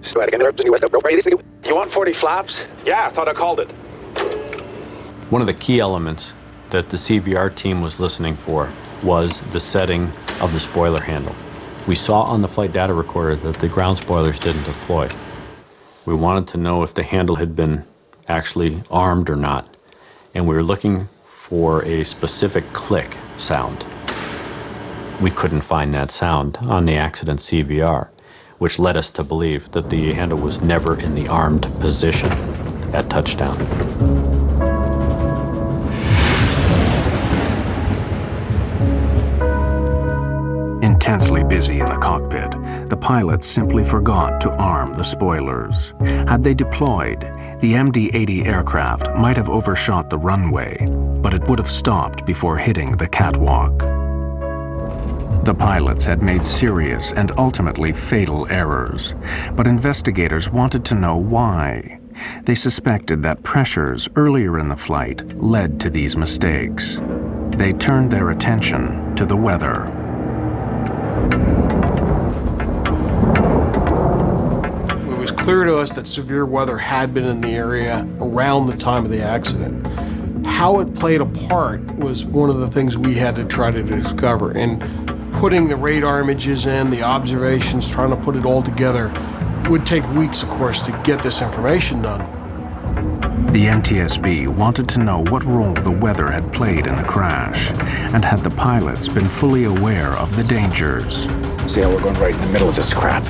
You want 40 flaps? Yeah, I thought I called it. One of the key elements that the CVR team was listening for was the setting of the spoiler handle. We saw on the flight data recorder that the ground spoilers didn't deploy. We wanted to know if the handle had been actually armed or not, and we were looking for a specific click sound. We couldn't find that sound on the accident CVR, which led us to believe that the handle was never in the armed position at touchdown. Intensely busy in the cockpit, the pilots simply forgot to arm the spoilers. Had they deployed, the MD-80 aircraft might have overshot the runway, but it would have stopped before hitting the catwalk. The pilots had made serious and ultimately fatal errors, but investigators wanted to know why. They suspected that pressures earlier in the flight led to these mistakes. They turned their attention to the weather. It was clear to us that severe weather had been in the area around the time of the accident. How it played a part was one of the things we had to try to discover. And putting the radar images in, the observations, trying to put it all together, would take weeks, of course, to get this information done. The NTSB wanted to know what role the weather had played in the crash, and had the pilots been fully aware of the dangers. See how we're going right in the middle of this crap.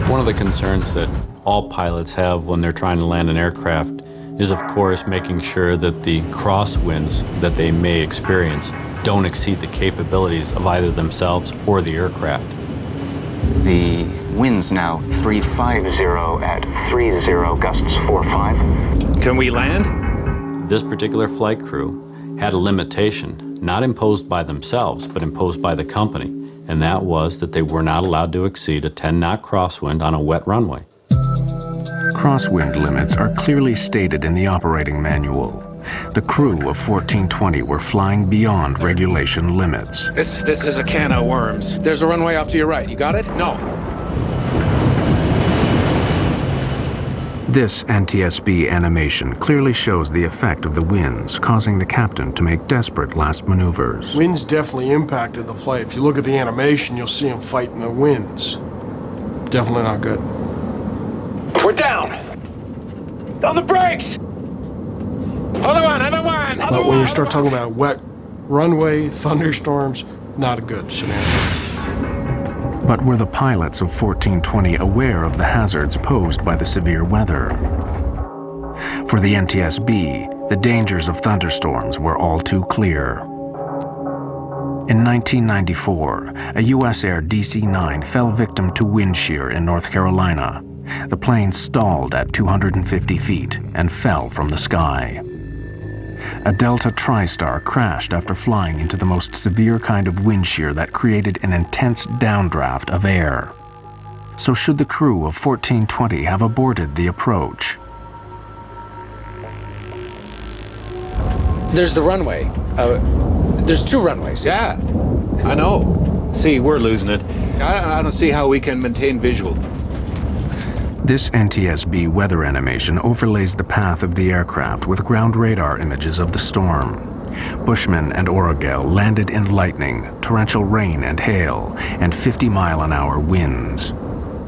One of the concerns that all pilots have when they're trying to land an aircraft is, of course, making sure that the crosswinds that they may experience don't exceed the capabilities of either themselves or the aircraft. The wind's now 350 at 30, gusts 45. Can we land? This particular flight crew had a limitation, not imposed by themselves, but imposed by the company, and that was that they were not allowed to exceed a 10-knot crosswind on a wet runway. Crosswind limits are clearly stated in the operating manual. The crew of 1420 were flying beyond regulation limits. This is a can of worms. There's a runway off to your right. You got it? No. This NTSB animation clearly shows the effect of the winds, causing the captain to make desperate last maneuvers. Winds definitely impacted the flight. If you look at the animation, you'll see him fighting the winds. Definitely not good. We're down! On the brakes! Other one! But when you start talking about a wet runway, thunderstorms, not a good scenario. But were the pilots of 1420 aware of the hazards posed by the severe weather? For the NTSB, the dangers of thunderstorms were all too clear. In 1994, a U.S. Air DC-9 fell victim to wind shear in North Carolina. The plane stalled at 250 feet and fell from the sky. A Delta TriStar crashed after flying into the most severe kind of wind shear that created an intense downdraft of air. So should the crew of 1420 have aborted the approach? There's the runway. There's two runways. Yeah, I know. See, we're losing it. I don't see how we can maintain visual. This NTSB weather animation overlays the path of the aircraft with ground radar images of the storm. Bushman and Orogel landed in lightning, torrential rain and hail, and 50-mile-an-hour winds.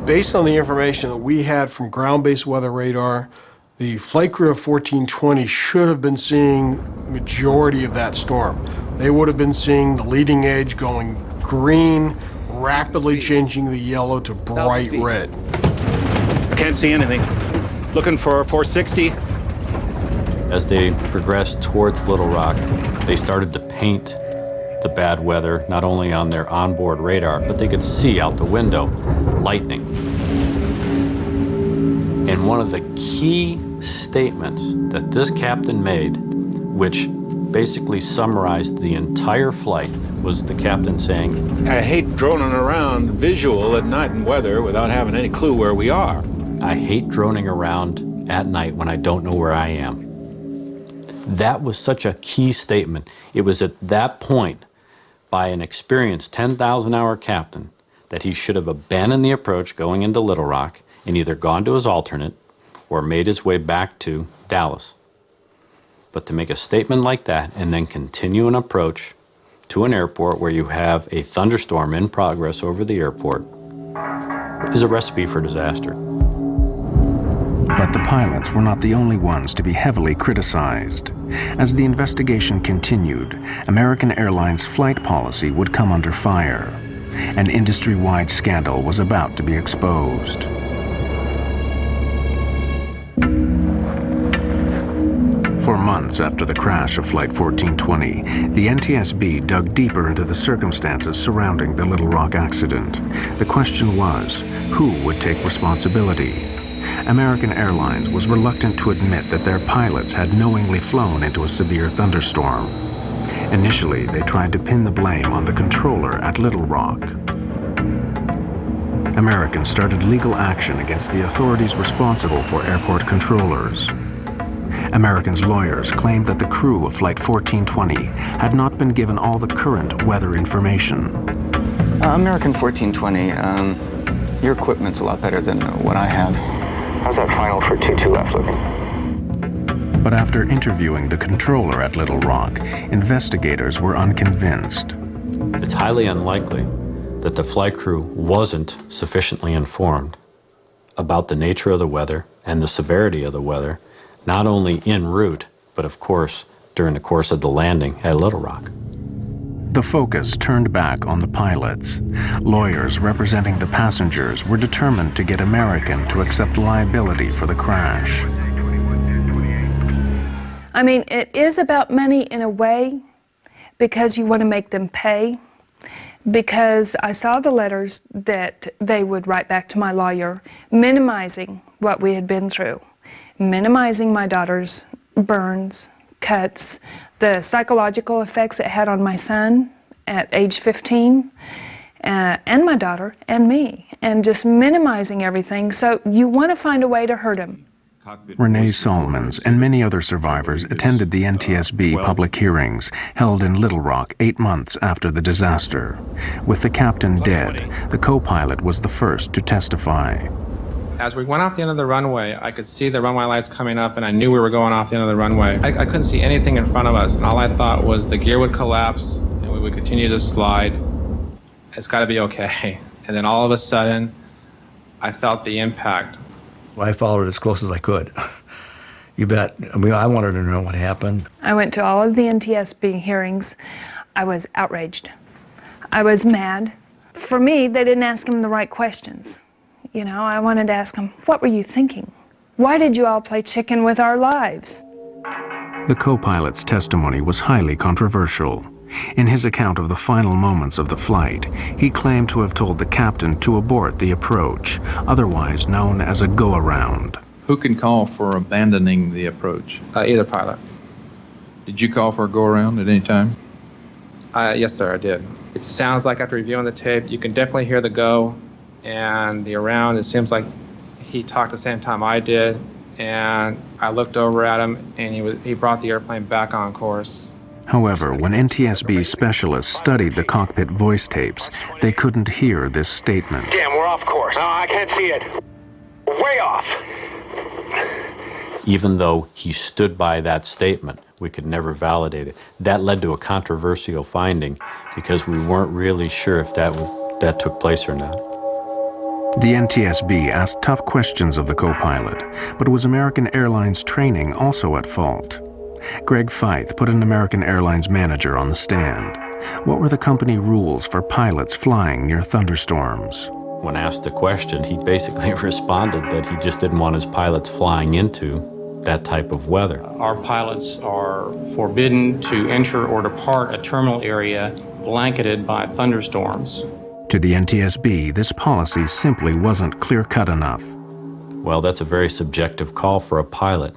Based on the information that we had from ground-based weather radar, the flight crew of 1420 should have been seeing the majority of that storm. They would have been seeing the leading edge going green, rapidly changing the yellow to bright red. Can't see anything. Looking for 460. As they progressed towards Little Rock, they started to paint the bad weather not only on their onboard radar, but they could see out the window lightning. And one of the key statements that this captain made, which basically summarized the entire flight, was the captain saying, I hate droning around visual at night in weather without having any clue where we are. I hate droning around at night when I don't know where I am. That was such a key statement. It was at that point, by an experienced 10,000-hour captain, that he should have abandoned the approach going into Little Rock and either gone to his alternate or made his way back to Dallas. But to make a statement like that and then continue an approach to an airport where you have a thunderstorm in progress over the airport is a recipe for disaster. But the pilots were not the only ones to be heavily criticized. As the investigation continued, American Airlines flight policy would come under fire. An industry-wide scandal was about to be exposed. For months after the crash of Flight 1420, the NTSB dug deeper into the circumstances surrounding the Little Rock accident. The question was, who would take responsibility? American Airlines was reluctant to admit that their pilots had knowingly flown into a severe thunderstorm. Initially, they tried to pin the blame on the controller at Little Rock. Americans started legal action against the authorities responsible for airport controllers. Americans' lawyers claimed that the crew of Flight 1420 had not been given all the current weather information. American 1420, your equipment's a lot better than what I have. How's that final for 22 left looking? But after interviewing the controller at Little Rock, investigators were unconvinced. It's highly unlikely that the flight crew wasn't sufficiently informed about the nature of the weather and the severity of the weather, not only en route, but of course during the course of the landing at Little Rock. The focus turned back on the pilots. Lawyers representing the passengers were determined to get American to accept liability for the crash. I mean, it is about money in a way, because you want to make them pay. Because I saw the letters that they would write back to my lawyer, minimizing what we had been through, minimizing my daughter's burns, cuts, the psychological effects it had on my son at age 15, and my daughter, and me, and just minimizing everything. So you want to find a way to hurt him. Renee Solomons and many other survivors attended the NTSB public hearings held in Little Rock 8 months after the disaster. With the captain dead, the co-pilot was the first to testify. As we went off the end of the runway, I could see the runway lights coming up, and I knew we were going off the end of the runway. I couldn't see anything in front of us, and all I thought was the gear would collapse, and we would continue to slide. It's got to be okay. And then all of a sudden, I felt the impact. I followed it as close as I could. You bet. I mean, I wanted to know what happened. I went to all of the NTSB hearings. I was outraged. I was mad. For me, they didn't ask him the right questions. You know, I wanted to ask him, what were you thinking? Why did you all play chicken with our lives? The co-pilot's testimony was highly controversial. In his account of the final moments of the flight, he claimed to have told the captain to abort the approach, otherwise known as a go-around. Who can call for abandoning the approach? Either pilot. Did you call for a go-around at any time? Yes, sir, I did. It sounds like after reviewing the tape, you can definitely hear the go and the around. It seems like he talked at the same time I did, and I looked over at him, and he brought the airplane back on course. However, when NTSB specialists studied the cockpit voice tapes, they couldn't hear this statement. Damn, we're off course. Oh, I can't see it. Way off. Even though he stood by that statement, we could never validate it. That led to a controversial finding because we weren't really sure if that took place or not. The NTSB asked tough questions of the co-pilot, but was American Airlines training also at fault? Greg Feith put an American Airlines manager on the stand. What were the company rules for pilots flying near thunderstorms? When asked the question, he basically responded that he just didn't want his pilots flying into that type of weather. Our pilots are forbidden to enter or depart a terminal area blanketed by thunderstorms. To the NTSB, this policy simply wasn't clear-cut enough. Well, that's a very subjective call for a pilot.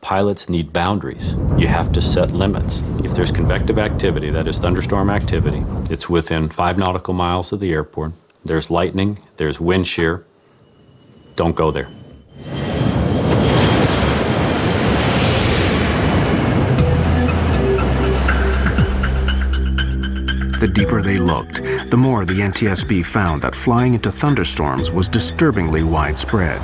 Pilots need boundaries. You have to set limits. If there's convective activity, that is thunderstorm activity, it's within 5 nautical miles of the airport. There's lightning, there's wind shear. Don't go there. The deeper they looked, the more the NTSB found that flying into thunderstorms was disturbingly widespread.